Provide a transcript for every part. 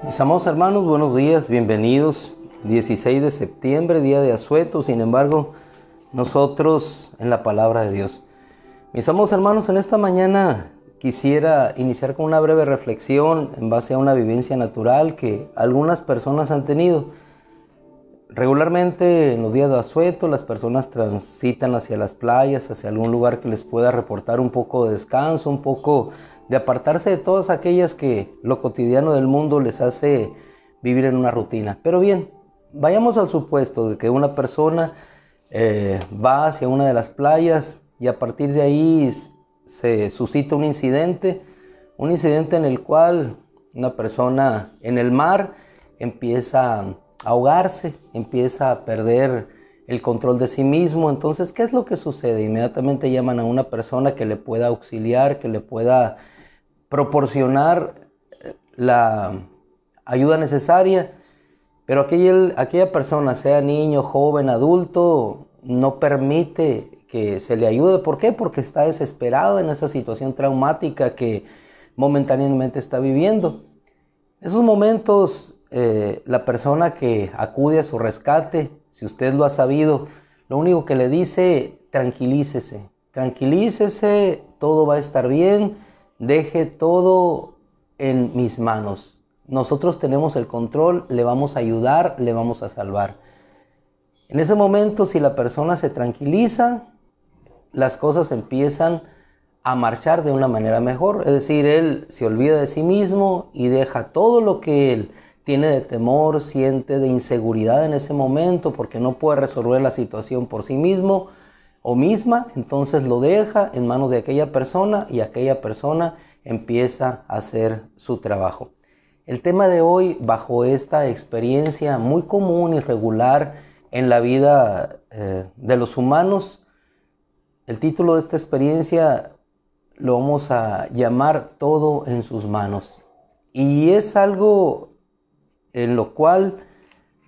Mis amados hermanos, buenos días, bienvenidos. 16 de septiembre, día de Asueto, sin embargo, nosotros en la palabra de Dios. Mis amados hermanos, en esta mañana quisiera iniciar con una breve reflexión en base a una vivencia natural que algunas personas han tenido. Regularmente en los días de Asueto las personas transitan hacia las playas, hacia algún lugar que les pueda reportar un poco de descanso, un poco de apartarse de todas aquellas que lo cotidiano del mundo les hace vivir en una rutina. Pero bien, vayamos al supuesto de que una persona va hacia una de las playas y a partir de ahí se suscita un incidente en el cual una persona en el mar empieza a ahogarse, empieza a perder el control de sí mismo. Entonces, ¿qué es lo que sucede? Inmediatamente llaman a una persona que le pueda auxiliar, que le pueda proporcionar la ayuda necesaria, pero aquella persona, sea niño, joven, adulto, no permite que se le ayude. ¿Por qué? Porque está desesperado en esa situación traumática que momentáneamente está viviendo. En esos momentos, la persona que acude a su rescate, si usted lo ha sabido, lo único que le dice: tranquilícese, tranquilícese, todo va a estar bien, deje todo en mis manos. Nosotros tenemos el control, le vamos a ayudar, le vamos a salvar. En ese momento, si la persona se tranquiliza, las cosas empiezan a marchar de una manera mejor. Es decir, él se olvida de sí mismo y deja todo lo que él tiene de temor, siente de inseguridad en ese momento porque no puede resolver la situación por sí mismo o misma. Entonces lo deja en manos de aquella persona y aquella persona empieza a hacer su trabajo. El tema de hoy, bajo esta experiencia muy común y regular en la vida de los humanos, el título de esta experiencia lo vamos a llamar Todo en sus manos. Y es algo en lo cual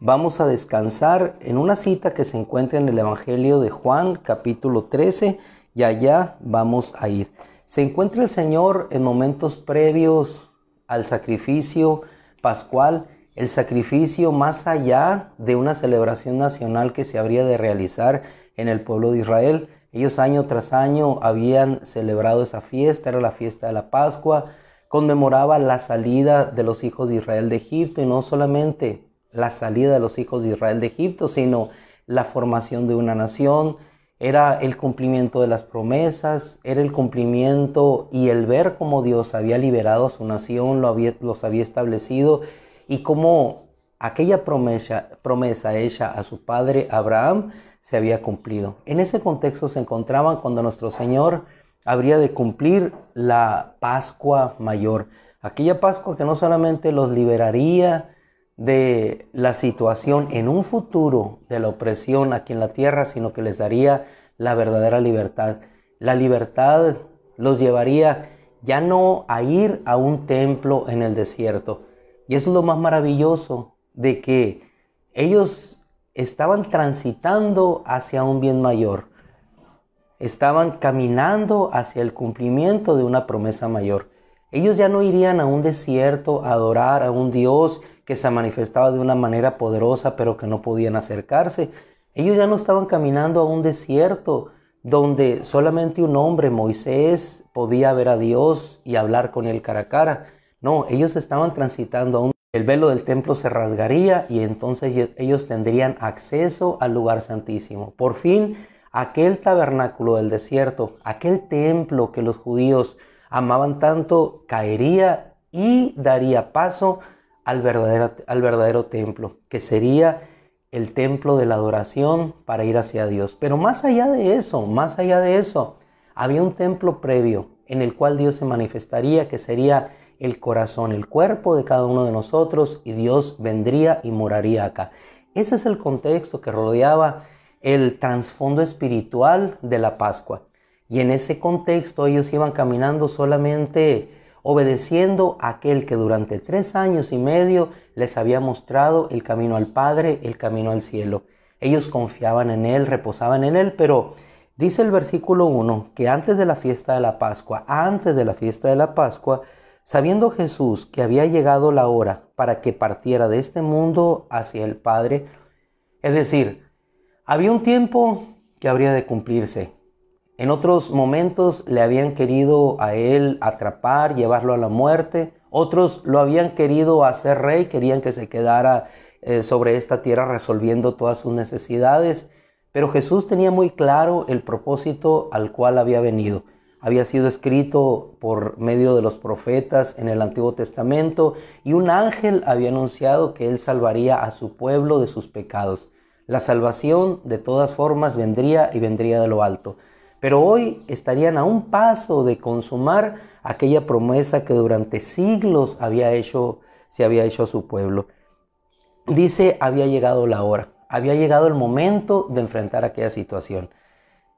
vamos a descansar en una cita que se encuentra en el Evangelio de Juan, capítulo 13, y allá vamos a ir. Se encuentra el Señor en momentos previos al sacrificio pascual, el sacrificio más allá de una celebración nacional que se habría de realizar en el pueblo de Israel. Ellos año tras año habían celebrado esa fiesta, era la fiesta de la Pascua, conmemoraba la salida de los hijos de Israel de Egipto, y no solamente la salida de los hijos de Israel de Egipto, sino la formación de una nación. Era el cumplimiento de las promesas, era el cumplimiento y el ver cómo Dios había liberado a su nación, los había establecido, y cómo aquella promesa hecha a su padre Abraham se había cumplido. En ese contexto se encontraban cuando nuestro Señor habría de cumplir la Pascua Mayor. Aquella Pascua que no solamente los liberaría de la situación en un futuro de la opresión aquí en la tierra, sino que les daría la verdadera libertad. La libertad los llevaría ya no a ir a un templo en el desierto. Y eso es lo más maravilloso, de que ellos estaban transitando hacia un bien mayor. Estaban caminando hacia el cumplimiento de una promesa mayor. Ellos ya no irían a un desierto a adorar a un Dios que se manifestaba de una manera poderosa, pero que no podían acercarse. Ellos ya no estaban caminando a un desierto donde solamente un hombre, Moisés, podía ver a Dios y hablar con él cara a cara. No, ellos estaban transitando a un... El velo del templo se rasgaría y entonces ellos tendrían acceso al lugar santísimo. Por fin, aquel tabernáculo del desierto, aquel templo que los judíos amaban tanto, caería y daría paso al verdadero templo, que sería el templo de la adoración para ir hacia Dios. Pero más allá de eso, había un templo previo en el cual Dios se manifestaría, que sería el corazón, el cuerpo de cada uno de nosotros, y Dios vendría y moraría acá. Ese es el contexto que rodeaba el trasfondo espiritual de la Pascua. Y en ese contexto ellos iban caminando solamente obedeciendo a aquel que durante 3 años y medio les había mostrado el camino al Padre, el camino al cielo. Ellos confiaban en Él, reposaban en Él, pero dice el versículo 1 que antes de la fiesta de la Pascua, Sabiendo Jesús que había llegado la hora para que partiera de este mundo hacia el Padre, es decir, había un tiempo que habría de cumplirse. En otros momentos le habían querido a él atrapar, llevarlo a la muerte. Otros lo habían querido hacer rey, querían que se quedara sobre esta tierra resolviendo todas sus necesidades. Pero Jesús tenía muy claro el propósito al cual había venido. Había sido escrito por medio de los profetas en el Antiguo Testamento y un ángel había anunciado que él salvaría a su pueblo de sus pecados. La salvación de todas formas vendría y vendría de lo alto. Pero hoy estarían a un paso de consumar aquella promesa que durante siglos se había hecho a su pueblo. Dice, había llegado la hora, había llegado el momento de enfrentar aquella situación.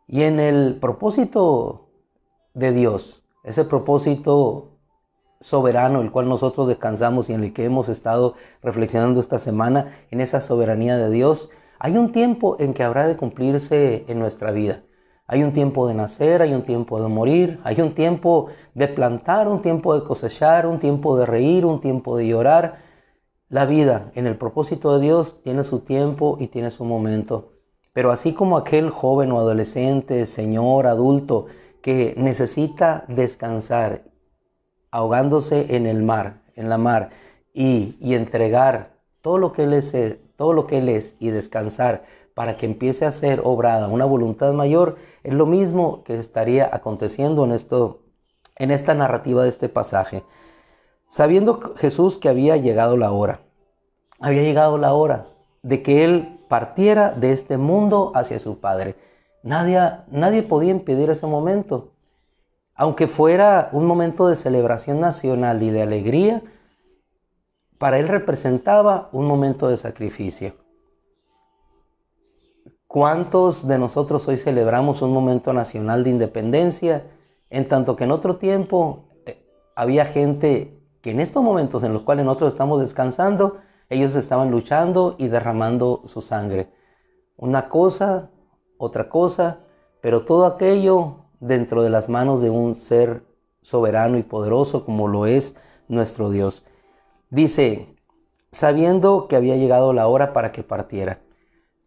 Y en el propósito de Dios, ese propósito soberano, el cual nosotros descansamos y en el que hemos estado reflexionando esta semana, en esa soberanía de Dios, hay un tiempo en que habrá de cumplirse en nuestra vida. Hay un tiempo de nacer, hay un tiempo de morir, hay un tiempo de plantar, un tiempo de cosechar, un tiempo de reír, un tiempo de llorar. La vida en el propósito de Dios tiene su tiempo y tiene su momento. Pero así como aquel joven o adolescente, señor, adulto, que necesita descansar, ahogándose en el mar, en la mar, y entregar todo lo que él es y descansar para que empiece a ser obrada una voluntad mayor, es lo mismo que estaría aconteciendo en esta narrativa de este pasaje. Sabiendo Jesús que había llegado la hora de que él partiera de este mundo hacia su Padre. Nadie podía impedir ese momento. Aunque fuera un momento de celebración nacional y de alegría, para él representaba un momento de sacrificio. ¿Cuántos de nosotros hoy celebramos un momento nacional de independencia, en tanto que en otro tiempo había gente que en estos momentos en los cuales nosotros estamos descansando, ellos estaban luchando y derramando su sangre? Una cosa, otra cosa, pero todo aquello dentro de las manos de un ser soberano y poderoso como lo es nuestro Dios. Dice, sabiendo que había llegado la hora para que partiera.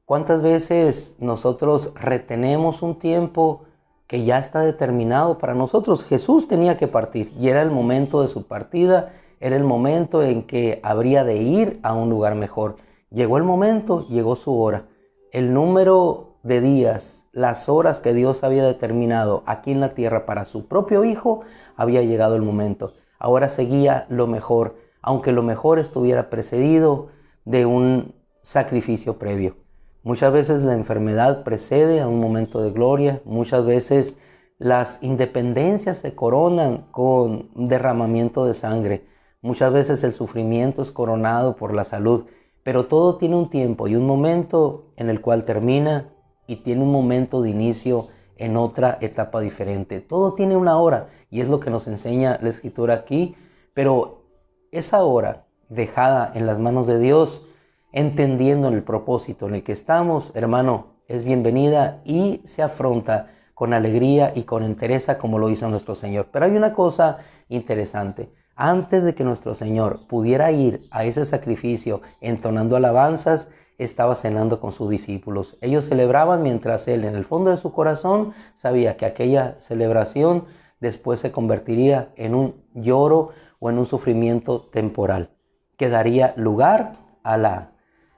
¿Cuántas veces nosotros retenemos un tiempo que ya está determinado para nosotros? Jesús tenía que partir y era el momento de su partida, era el momento en que habría de ir a un lugar mejor. Llegó el momento, llegó su hora. El número de días, las horas que Dios había determinado aquí en la tierra para su propio Hijo, había llegado el momento. Ahora seguía lo mejor, aunque lo mejor estuviera precedido de un sacrificio previo. Muchas veces la enfermedad precede a un momento de gloria, muchas veces las independencias se coronan con derramamiento de sangre, muchas veces el sufrimiento es coronado por la salud, pero todo tiene un tiempo y un momento en el cual termina y tiene un momento de inicio en otra etapa diferente. Todo tiene una hora y es lo que nos enseña la Escritura aquí, pero esa hora dejada en las manos de Dios, entendiendo el propósito en el que estamos, hermano, es bienvenida y se afronta con alegría y con entereza como lo hizo nuestro Señor. Pero hay una cosa interesante. Antes de que nuestro Señor pudiera ir a ese sacrificio entonando alabanzas, estaba cenando con sus discípulos. Ellos celebraban mientras Él, en el fondo de su corazón, sabía que aquella celebración después se convertiría en un lloro o en un sufrimiento temporal, que daría lugar a la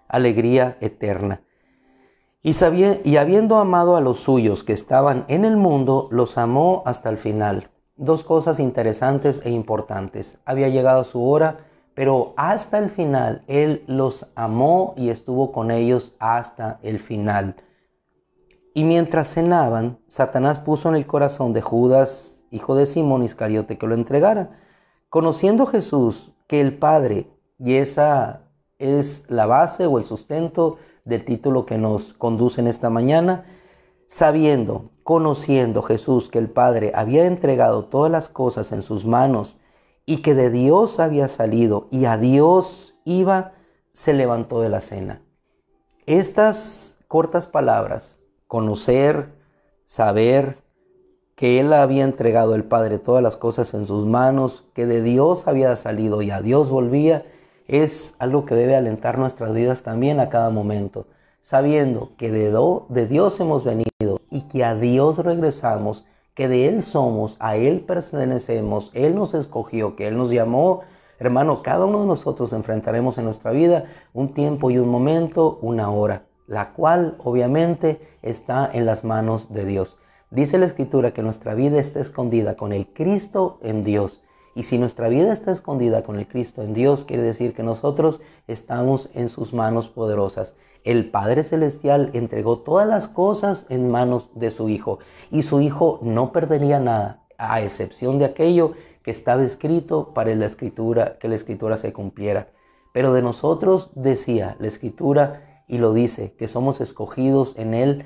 alegría eterna. Y habiendo amado a los suyos que estaban en el mundo, los amó hasta el final. Dos cosas interesantes e importantes. Había llegado su hora, pero hasta el final Él los amó y estuvo con ellos hasta el final. Y mientras cenaban, Satanás puso en el corazón de Judas, hijo de Simón Iscariote, que lo entregara. Conociendo Jesús que el Padre, y esa es la base o el sustento del título que nos conduce en esta mañana, conociendo Jesús que el Padre había entregado todas las cosas en sus manos y que de Dios había salido y a Dios iba, se levantó de la cena. Estas cortas palabras, conocer, saber que él había entregado el Padre todas las cosas en sus manos, que de Dios había salido y a Dios volvía, es algo que debe alentar nuestras vidas también a cada momento, sabiendo que de Dios hemos venido y que a Dios regresamos, que de Él somos, a Él pertenecemos, Él nos escogió, que Él nos llamó. Hermano, cada uno de nosotros enfrentaremos en nuestra vida un tiempo y un momento, una hora, la cual obviamente está en las manos de Dios. Dice la Escritura que nuestra vida está escondida con el Cristo en Dios. Y si nuestra vida está escondida con el Cristo en Dios, quiere decir que nosotros estamos en sus manos poderosas. El Padre Celestial entregó todas las cosas en manos de su Hijo. Y su Hijo no perdería nada, a excepción de aquello que estaba escrito para que la Escritura se cumpliera. Pero de nosotros decía la Escritura, y lo dice, que somos escogidos en Él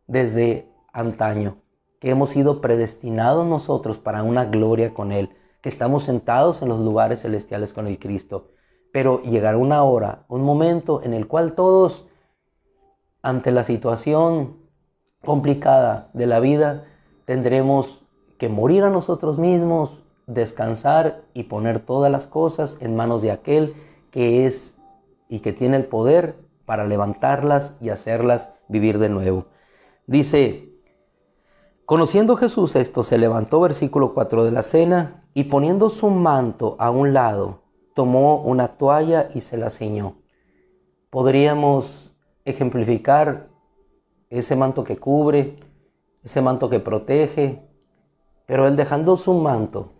desde antaño, que hemos sido predestinados nosotros para una gloria con Él, que estamos sentados en los lugares celestiales con el Cristo. Pero llegará una hora, un momento en el cual todos, ante la situación complicada de la vida, tendremos que morir a nosotros mismos, descansar y poner todas las cosas en manos de aquel que es y que tiene el poder para levantarlas y hacerlas vivir de nuevo. Dice: conociendo Jesús esto, se levantó, versículo 4, de la cena, y poniendo su manto a un lado, tomó una toalla y se la ciñó. Podríamos ejemplificar ese manto que cubre, ese manto que protege, pero él, dejando su manto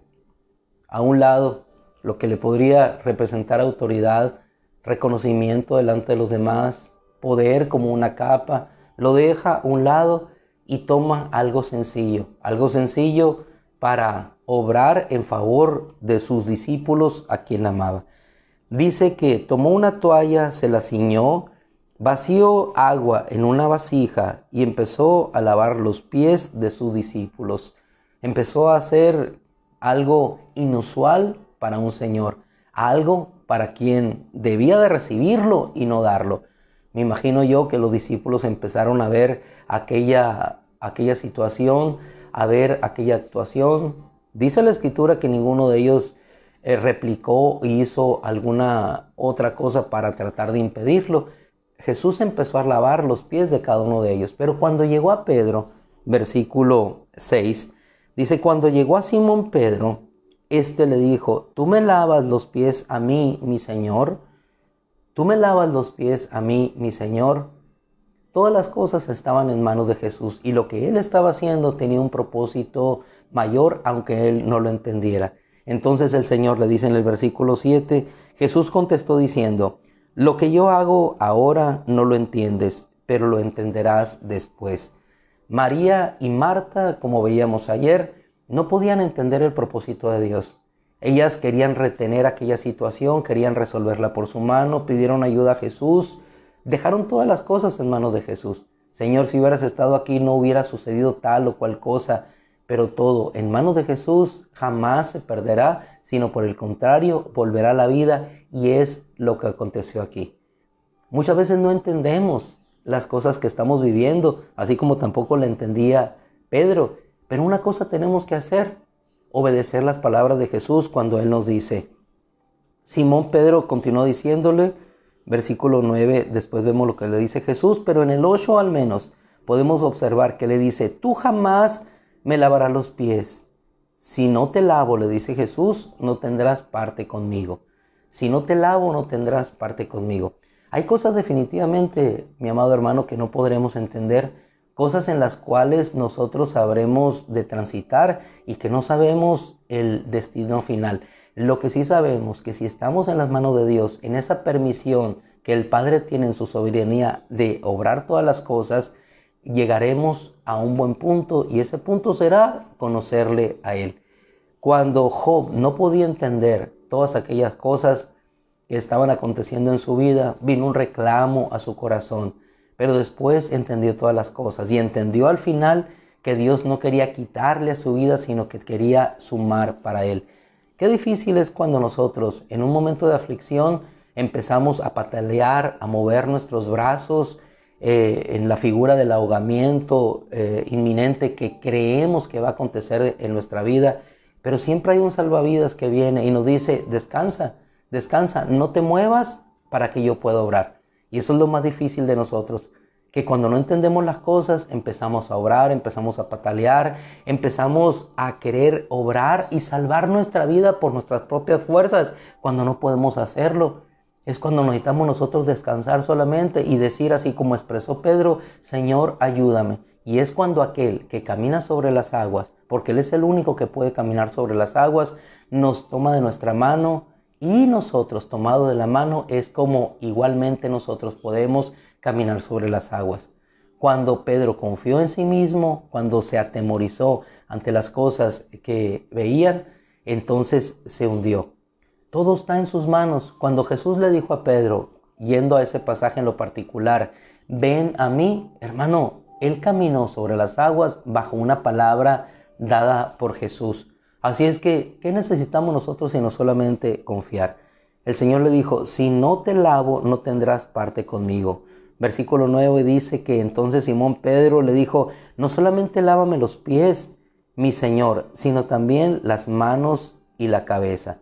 a un lado, lo que le podría representar autoridad, reconocimiento delante de los demás, poder como una capa, lo deja a un lado y toma algo sencillo para obrar en favor de sus discípulos a quien amaba. Dice que tomó una toalla, se la ciñó, vació agua en una vasija y empezó a lavar los pies de sus discípulos. Empezó a hacer algo inusual para un Señor, algo para quien debía de recibirlo y no darlo. Me imagino yo que los discípulos empezaron a ver aquella situación, a ver aquella actuación. Dice la Escritura que ninguno de ellos replicó y hizo alguna otra cosa para tratar de impedirlo. Jesús empezó a lavar los pies de cada uno de ellos. Pero cuando llegó a Pedro, versículo 6, dice: cuando llegó a Simón Pedro, éste le dijo: ¿tú me lavas los pies a mí, mi Señor? ¿Tú me lavas los pies a mí, mi Señor? Todas las cosas estaban en manos de Jesús y lo que Él estaba haciendo tenía un propósito mayor, aunque Él no lo entendiera. Entonces el Señor le dice en el versículo 7, Jesús contestó diciendo: lo que yo hago ahora no lo entiendes, pero lo entenderás después. María y Marta, como veíamos ayer, no podían entender el propósito de Dios. Ellas querían retener aquella situación, querían resolverla por su mano, pidieron ayuda a Jesús, dejaron todas las cosas en manos de Jesús. Señor, si hubieras estado aquí no hubiera sucedido tal o cual cosa, pero todo en manos de Jesús jamás se perderá, sino por el contrario, volverá a la vida, y es lo que aconteció aquí. Muchas veces no entendemos las cosas que estamos viviendo, así como tampoco la entendía Pedro, pero una cosa tenemos que hacer: obedecer las palabras de Jesús cuando Él nos dice. Simón Pedro continuó diciéndole, versículo 9, después vemos lo que le dice Jesús, pero en el 8 al menos podemos observar que le dice: tú jamás me lavarás los pies. Si no te lavo, le dice Jesús, no tendrás parte conmigo. Si no te lavo, no tendrás parte conmigo. Hay cosas definitivamente, mi amado hermano, que no podremos entender, cosas en las cuales nosotros sabremos de transitar y que no sabemos el destino final. Lo que sí sabemos, que si estamos en las manos de Dios, en esa permisión que el Padre tiene en su soberanía de obrar todas las cosas, llegaremos a un buen punto, y ese punto será conocerle a Él. Cuando Job no podía entender todas aquellas cosas que estaban aconteciendo en su vida, vino un reclamo a su corazón, pero después entendió todas las cosas y entendió al final que Dios no quería quitarle a su vida, sino que quería sumar para Él. Qué difícil es cuando nosotros en un momento de aflicción empezamos a patalear, a mover nuestros brazos, en la figura del ahogamiento inminente que creemos que va a acontecer en nuestra vida, pero siempre hay un salvavidas que viene y nos dice, descansa, descansa, no te muevas para que yo pueda obrar. Y eso es lo más difícil de nosotros, que cuando no entendemos las cosas empezamos a obrar, empezamos a patalear, empezamos a querer obrar y salvar nuestra vida por nuestras propias fuerzas cuando no podemos hacerlo. Es cuando necesitamos nosotros descansar solamente y decir así como expresó Pedro, Señor, ayúdame. Y es cuando aquel que camina sobre las aguas, porque Él es el único que puede caminar sobre las aguas, nos toma de nuestra mano y nosotros, tomado de la mano, es como igualmente nosotros podemos caminar sobre las aguas. Cuando Pedro confió en sí mismo, cuando se atemorizó ante las cosas que veían, entonces se hundió. Todo está en sus manos. Cuando Jesús le dijo a Pedro, yendo a ese pasaje en lo particular, ven a mí, hermano, Él caminó sobre las aguas bajo una palabra dada por Jesús. Así es que, ¿qué necesitamos nosotros sino solamente confiar? El Señor le dijo, si no te lavo, no tendrás parte conmigo. Versículo 9 dice que entonces Simón Pedro le dijo, no solamente lávame los pies, mi Señor, sino también las manos y la cabeza.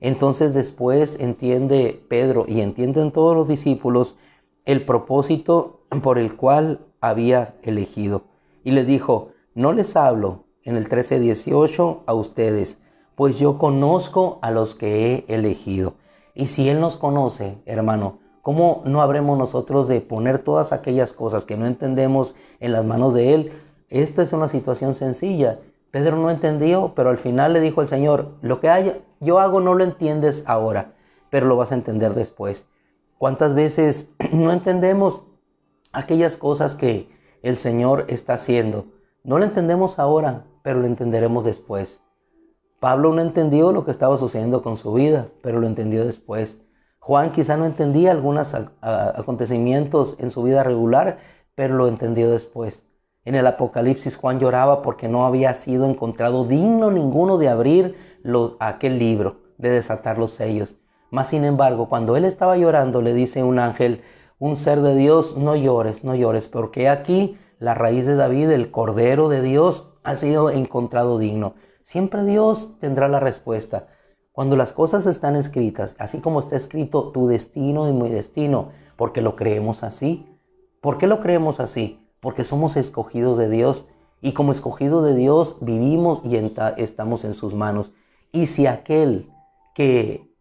Entonces después entiende Pedro y entienden todos los discípulos el propósito por el cual había elegido. Y les dijo, no les hablo en el 13:18 a ustedes, pues yo conozco a los que he elegido. Y si Él nos conoce, hermano, ¿cómo no habremos nosotros de poner todas aquellas cosas que no entendemos en las manos de Él? Esta es una situación sencilla. Pedro no entendió, pero al final le dijo el Señor, lo que yo hago no lo entiendes ahora, pero lo vas a entender después. ¿Cuántas veces no entendemos aquellas cosas que el Señor está haciendo? No lo entendemos ahora, pero lo entenderemos después. Pablo no entendió lo que estaba sucediendo con su vida, pero lo entendió después. Juan quizá no entendía algunos acontecimientos en su vida regular, pero lo entendió después. En el Apocalipsis Juan lloraba porque no había sido encontrado digno ninguno de abrir aquel libro, de desatar los sellos. Mas sin embargo, cuando él estaba llorando, le dice un ángel, un ser de Dios, no llores, no llores, porque aquí la raíz de David, el Cordero de Dios, ha sido encontrado digno. Siempre Dios tendrá la respuesta. Cuando las cosas están escritas, así como está escrito tu destino y mi destino, porque lo creemos así. ¿Por qué lo creemos así? Porque somos escogidos de Dios y como escogidos de Dios vivimos y estamos en sus manos. Y si aquel que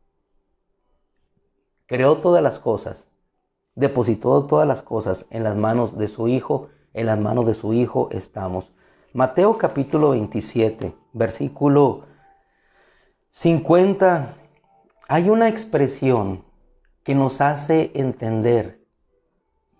creó todas las cosas, depositó todas las cosas en las manos de su Hijo, en las manos de su Hijo estamos. Mateo capítulo 27, versículo 50, hay una expresión que nos hace entender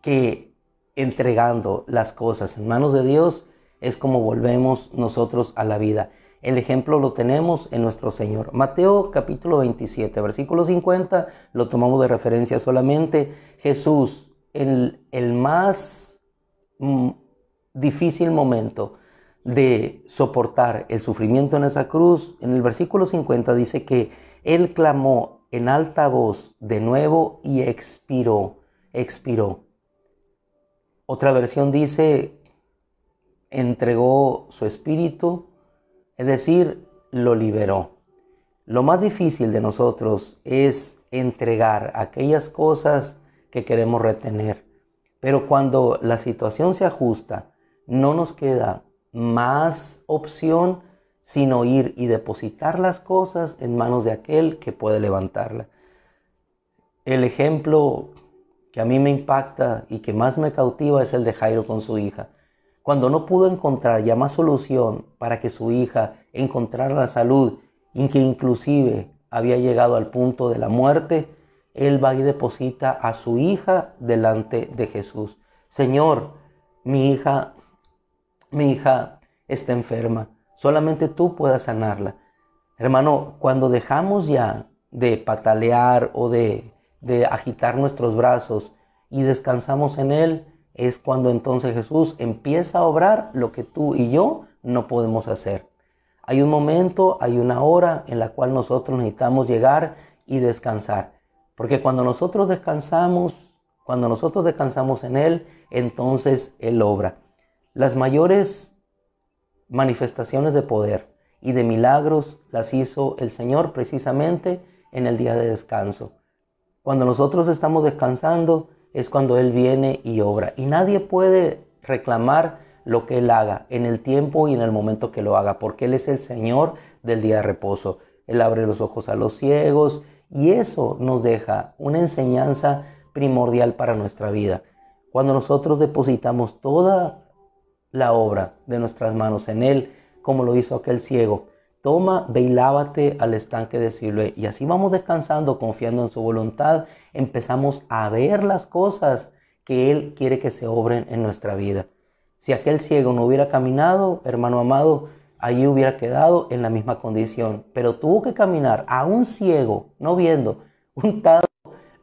que entregando las cosas en manos de Dios es como volvemos nosotros a la vida. El ejemplo lo tenemos en nuestro Señor. Mateo capítulo 27, versículo 50, lo tomamos de referencia solamente. Jesús, en el más difícil momento de soportar el sufrimiento en esa cruz, en el versículo 50 dice que Él clamó en alta voz de nuevo y expiró. Otra versión dice, entregó su espíritu, es decir, lo liberó. Lo más difícil de nosotros es entregar aquellas cosas que queremos retener. Pero cuando la situación se ajusta, no nos queda más opción sino ir y depositar las cosas en manos de aquel que puede levantarla. El ejemplo que a mí me impacta y que más me cautiva es el de Jairo con su hija. Cuando no pudo encontrar ya más solución para que su hija encontrara la salud y que inclusive había llegado al punto de la muerte, él va y deposita a su hija delante de Jesús. Señor, mi hija está enferma, solamente tú puedas sanarla. Hermano, cuando dejamos ya de patalear o de agitar nuestros brazos y descansamos en Él, es cuando entonces Jesús empieza a obrar lo que tú y yo no podemos hacer. Hay un momento, hay una hora en la cual nosotros necesitamos llegar y descansar. Porque cuando nosotros descansamos, Cuando nosotros descansamos en Él, entonces Él obra. Las mayores manifestaciones de poder y de milagros las hizo el Señor precisamente en el día de descanso. Cuando nosotros estamos descansando es cuando Él viene y obra. Y nadie puede reclamar lo que Él haga en el tiempo y en el momento que lo haga, porque Él es el Señor del día de reposo. Él abre los ojos a los ciegos y eso nos deja una enseñanza primordial para nuestra vida. Cuando nosotros depositamos toda la obra de nuestras manos en Él, como lo hizo aquel ciego, toma, ve y lávate al estanque de Siloé. Y así vamos descansando, confiando en su voluntad. Empezamos a ver las cosas que Él quiere que se obren en nuestra vida. Si aquel ciego no hubiera caminado, hermano amado, allí hubiera quedado en la misma condición. Pero tuvo que caminar, aún ciego, no viendo, untado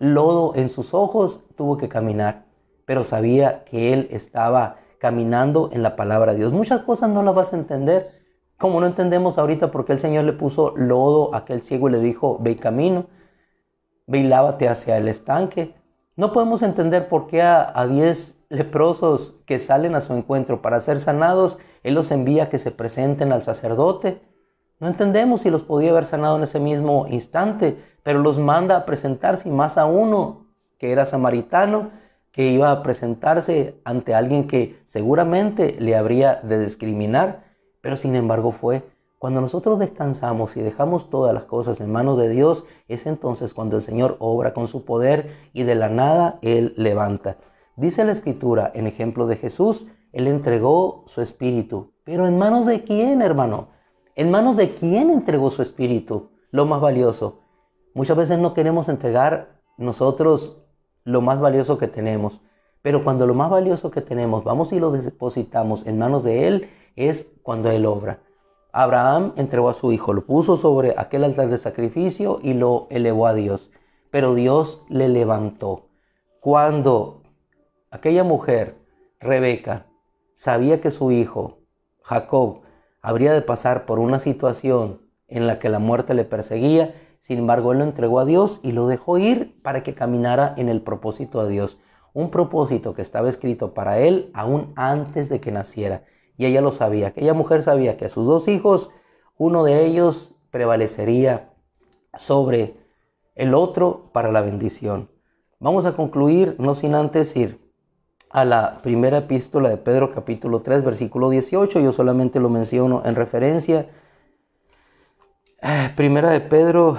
lodo en sus ojos, tuvo que caminar. Pero sabía que Él estaba caminando en la palabra de Dios. Muchas cosas no las vas a entender, como no entendemos ahorita por qué el Señor le puso lodo a aquel ciego y le dijo, ve y camino, ve y lávate hacia el estanque. No podemos entender por qué a 10 leprosos que salen a su encuentro para ser sanados, Él los envía a que se presenten al sacerdote. No entendemos si los podía haber sanado en ese mismo instante, pero los manda a presentarse, y más a uno que era samaritano, que iba a presentarse ante alguien que seguramente le habría de discriminar, pero sin embargo fue. Cuando nosotros descansamos y dejamos todas las cosas en manos de Dios, es entonces cuando el Señor obra con su poder y de la nada Él levanta. Dice la Escritura, en ejemplo de Jesús, Él entregó su espíritu. ¿Pero en manos de quién, hermano? ¿En manos de quién entregó su espíritu? Lo más valioso. Muchas veces no queremos entregar nosotros lo más valioso que tenemos. Pero cuando lo más valioso que tenemos vamos y lo depositamos en manos de Él, es cuando Él obra. Abraham entregó a su hijo, lo puso sobre aquel altar de sacrificio y lo elevó a Dios. Pero Dios le levantó. Cuando aquella mujer, Rebeca, sabía que su hijo, Jacob, habría de pasar por una situación en la que la muerte le perseguía, sin embargo, Él lo entregó a Dios y lo dejó ir para que caminara en el propósito de Dios. Un propósito que estaba escrito para él aún antes de que naciera. Y ella lo sabía. Aquella mujer sabía que a sus 2 hijos, uno de ellos prevalecería sobre el otro para la bendición. Vamos a concluir, no sin antes ir a la primera epístola de Pedro, capítulo 3, versículo 18. Yo solamente lo menciono en referencia. Primera de Pedro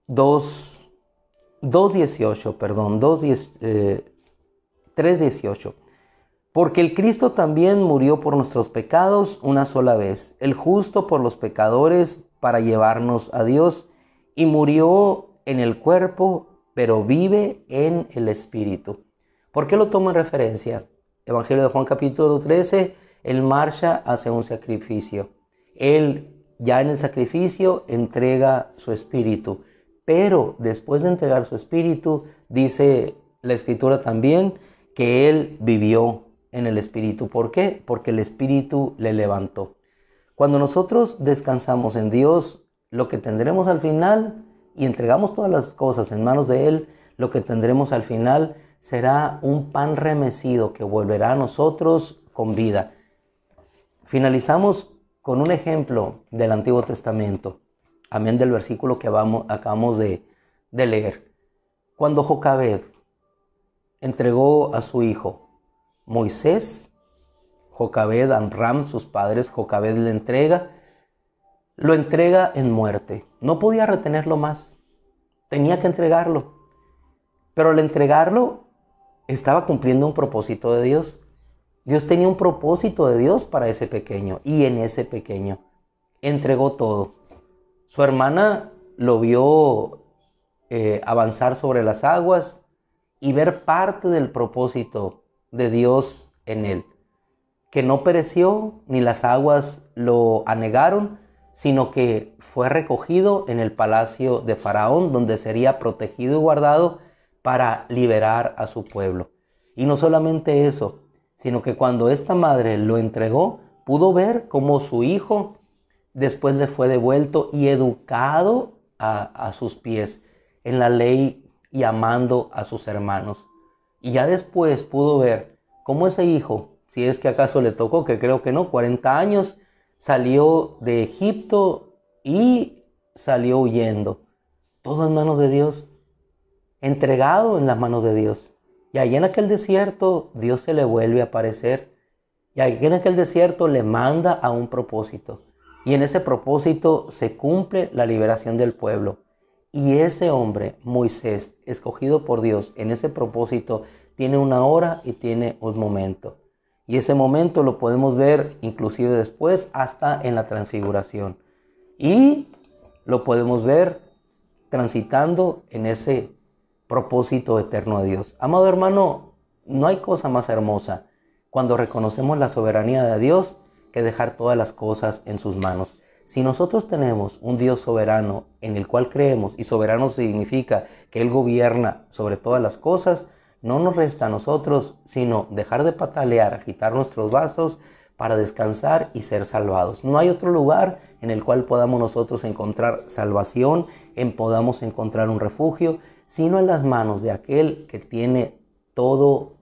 3:18. Porque el Cristo también murió por nuestros pecados una sola vez, el justo por los pecadores para llevarnos a Dios, y murió en el cuerpo, pero vive en el Espíritu. ¿Por qué lo tomo en referencia? Evangelio de Juan capítulo 13, Él marcha hacia un sacrificio. Él ya en el sacrificio entrega su espíritu, pero después de entregar su espíritu, dice la Escritura también que Él vivió en el espíritu. ¿Por qué? Porque el espíritu le levantó. Cuando nosotros descansamos en Dios, lo que tendremos al final, y entregamos todas las cosas en manos de Él, lo que tendremos al final será un pan remecido que volverá a nosotros con vida. Finalizamos con un ejemplo del Antiguo Testamento. Amén, del versículo que acabamos de leer. Cuando Jocabed entregó a su hijo Moisés, Jocabed, Amram, sus padres, Jocabed lo entrega en muerte. No podía retenerlo más. Tenía que entregarlo. Pero al entregarlo, estaba cumpliendo un propósito de Dios. Dios tenía un propósito de Dios para ese pequeño, y en ese pequeño entregó todo. Su hermana lo vio avanzar sobre las aguas y ver parte del propósito de Dios en él, que no pereció ni las aguas lo anegaron, sino que fue recogido en el palacio de Faraón, donde sería protegido y guardado para liberar a su pueblo. Y no solamente eso, sino que cuando esta madre lo entregó, pudo ver cómo su hijo después le fue devuelto y educado a sus pies en la ley y amando a sus hermanos. Y ya después pudo ver cómo ese hijo, si es que acaso le tocó, que creo que no, 40 años, salió de Egipto y salió huyendo. Todo en manos de Dios, entregado en las manos de Dios. Y allí en aquel desierto Dios se le vuelve a aparecer. Y allí en aquel desierto le manda a un propósito. Y en ese propósito se cumple la liberación del pueblo. Y ese hombre, Moisés, escogido por Dios en ese propósito, tiene una hora y tiene un momento. Y ese momento lo podemos ver inclusive después hasta en la transfiguración. Y lo podemos ver transitando en ese propósito eterno de Dios. Amado hermano, no hay cosa más hermosa cuando reconocemos la soberanía de Dios que dejar todas las cosas en sus manos. Si nosotros tenemos un Dios soberano en el cual creemos, y soberano significa que Él gobierna sobre todas las cosas, no nos resta a nosotros sino dejar de patalear, agitar nuestros vasos para descansar y ser salvados. No hay otro lugar en el cual podamos nosotros encontrar salvación, podamos encontrar un refugio, sino en las manos de aquel que tiene todo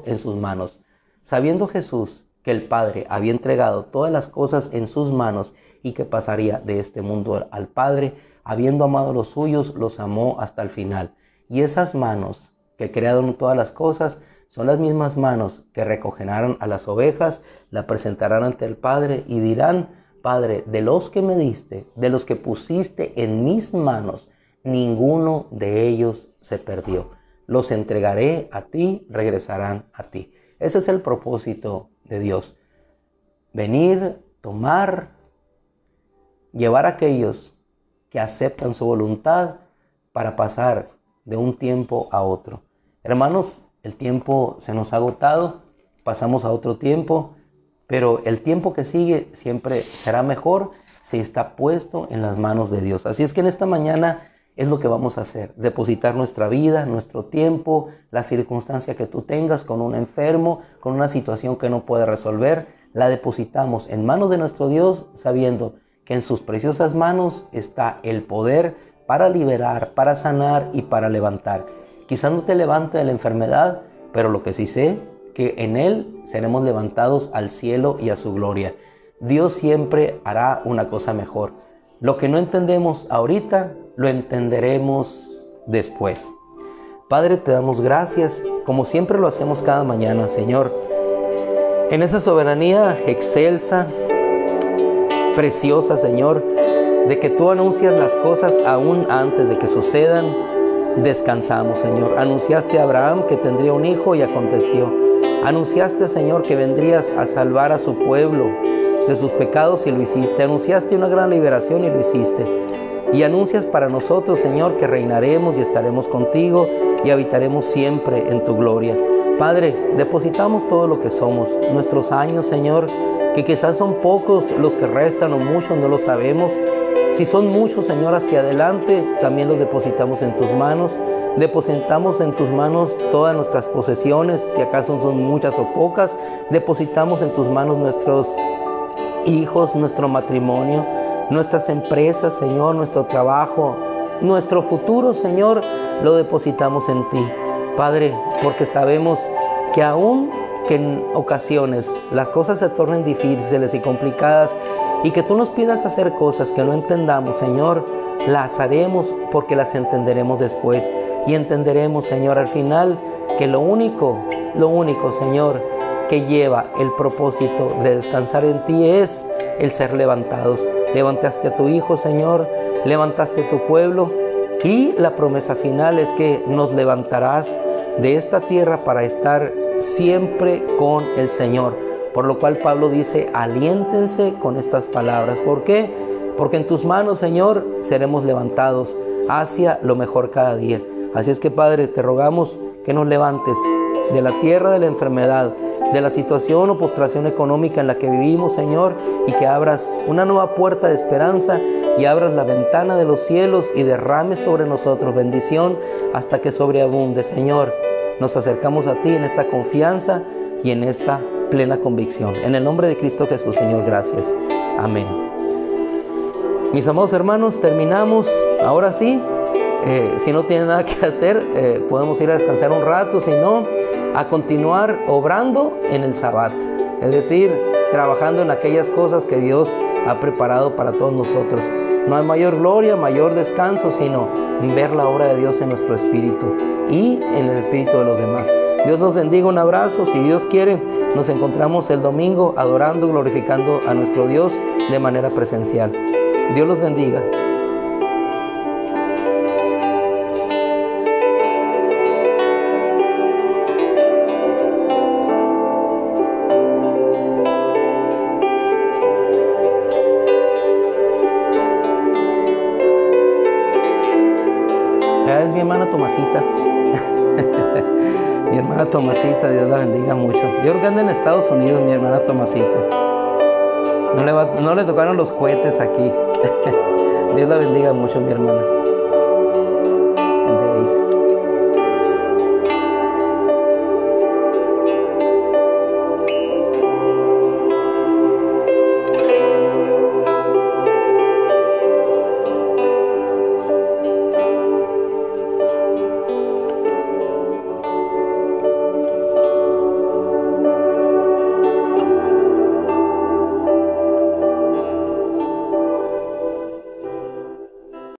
en sus manos. Sabiendo Jesús que el Padre había entregado todas las cosas en sus manos y que pasaría de este mundo al Padre, habiendo amado a los suyos, los amó hasta el final. Y esas manos que crearon todas las cosas son las mismas manos que recogerán a las ovejas, la presentarán ante el Padre y dirán: Padre, de los que me diste, de los que pusiste en mis manos, ninguno de ellos se perdió. Los entregaré a ti, regresarán a ti. Ese es el propósito de Dios. Venir, tomar, llevar a aquellos que aceptan su voluntad para pasar de un tiempo a otro. Hermanos, el tiempo se nos ha agotado, pasamos a otro tiempo, pero el tiempo que sigue siempre será mejor si está puesto en las manos de Dios. Así es que en esta mañana es lo que vamos a hacer: depositar nuestra vida, nuestro tiempo, la circunstancia que tú tengas con un enfermo, con una situación que no puede resolver, la depositamos en manos de nuestro Dios, sabiendo que en sus preciosas manos está el poder para liberar, para sanar y para levantar. Quizás no te levante de la enfermedad, pero lo que sí sé, que en Él seremos levantados al cielo y a su gloria. Dios siempre hará una cosa mejor. Lo que no entendemos ahorita, lo entenderemos después. Padre, te damos gracias, como siempre lo hacemos cada mañana, Señor, en esa soberanía excelsa, preciosa, Señor, de que tú anuncias las cosas aún antes de que sucedan. Descansamos, Señor. Anunciaste a Abraham que tendría un hijo y aconteció. Anunciaste, Señor, que vendrías a salvar a su pueblo de sus pecados y lo hiciste. Anunciaste una gran liberación y lo hiciste. Y anuncias para nosotros, Señor, que reinaremos y estaremos contigo y habitaremos siempre en tu gloria. Padre, depositamos todo lo que somos, nuestros años, Señor, que quizás son pocos los que restan o muchos, no lo sabemos. Si son muchos, Señor, hacia adelante, también los depositamos en tus manos. Depositamos en tus manos todas nuestras posesiones, si acaso son muchas o pocas. Depositamos en tus manos nuestros hijos, nuestro matrimonio, nuestras empresas, Señor, nuestro trabajo, nuestro futuro, Señor, lo depositamos en ti, Padre, porque sabemos que aún que en ocasiones las cosas se tornen difíciles y complicadas y que tú nos pidas hacer cosas que no entendamos, Señor, las haremos porque las entenderemos después y entenderemos, Señor, al final que lo único, Señor, que lleva el propósito de descansar en ti es el ser levantados. Levantaste a tu Hijo, Señor, levantaste a tu pueblo y la promesa final es que nos levantarás de esta tierra para estar siempre con el Señor. Por lo cual Pablo dice: aliéntense con estas palabras. ¿Por qué? Porque en tus manos, Señor, seremos levantados hacia lo mejor cada día. Así es que, Padre, te rogamos que nos levantes de la tierra de la enfermedad, de la situación o postración económica en la que vivimos, Señor, y que abras una nueva puerta de esperanza y abras la ventana de los cielos y derrames sobre nosotros bendición hasta que sobreabunde, Señor. Nos acercamos a ti en esta confianza y en esta plena convicción. En el nombre de Cristo Jesús, Señor, gracias. Amén. Mis amados hermanos, terminamos ahora sí Si no tienen nada que hacer, podemos ir a descansar un rato, si no, a continuar obrando en el Sabbat, es decir, trabajando en aquellas cosas que Dios ha preparado para todos nosotros. No hay mayor gloria, mayor descanso, sino ver la obra de Dios en nuestro espíritu y en el espíritu de los demás. Dios los bendiga, un abrazo. Si Dios quiere, nos encontramos el domingo adorando, glorificando a nuestro Dios de manera presencial. Dios los bendiga. Es mi hermana Tomasita. Mi hermana Tomasita, Dios la bendiga mucho. Yo creo que anda en Estados Unidos, mi hermana Tomasita. No le tocaron los cohetes aquí. Dios la bendiga mucho, mi hermana. Daisy.